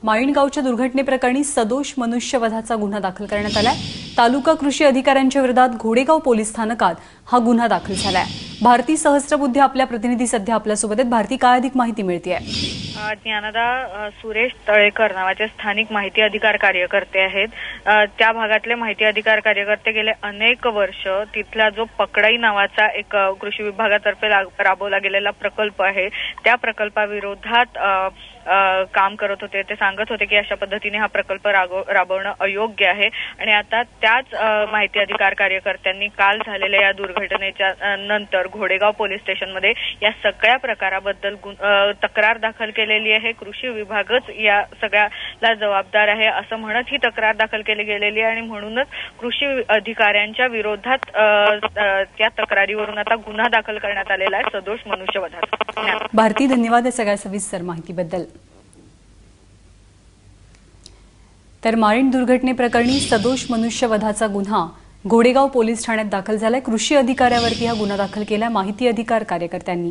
माळिणगावच्या दुर्घटनेप्रकरणी सदोष मनुष्यवधाचा गुन्हा दाखल करण्यात आलाय। तालुका कृषी अधिकाऱ्यांच्या विरोधात घोडेगाव पोलीस स्थानकात हा गुन्हा दाखल झालाय। भारती सहस्त्रबुद्धे आपल्या प्रतिनिधी सध्या आपल्यासोबत आहेत। भारती, काय अधिक माहिती मिळतेय? ज्ञानदा सुरेश तळेकर नावाचे स्थानिक माहिती अधिकार कार्यकर्ते आहेत। त्या भागातले माहिती अधिकार कार्यकर्ते गेले अनेक वर्ष तिथला जो पकडाई नावाचा एक कृषी विभागातर्फे राबवला गेलेला प्रकल्प आहे त्या प्रकल्पाविरोधात काम करत होते। ते सांगत होते की अशा पद्धतीने हा प्रकल्प राबवणं अयोग्य आहे आणि आता त्याच माहिती अधिकार कार्यकर्त्यांनी काल झालेल्या या दुर्घटनेच्या नंतर घोडेगाव पोलीस स्टेशनमध्ये या सगळ्या प्रकाराबद्दल तक्रार दाखल केलेली आहे। कृषी विभागच या सगळ्याला जबाबदार आहे असं म्हणत ही तक्रार दाखल केली गेलेली आहे आणि म्हणूनच कृषी अधिकाऱ्यांच्या विरोधात त्या तक्रारीवरून आता गुन्हा दाखल करण्यात आलेला आहे सदोष मनुष्यवधाचा। भारती, धन्यवाद या सगळ्या सविस्तर माहितीबद्दल। तर माळिण दुर्घटनेप्रकरणी सदोष मनुष्यवधाचा गुन्हा घोडेगाव पोलीस ठाण्यात दाखल झालाय। कृषी अधिकाऱ्यावरती हा गुन्हा दाखल केलाय माहिती अधिकार कार्यकर्त्यांनी।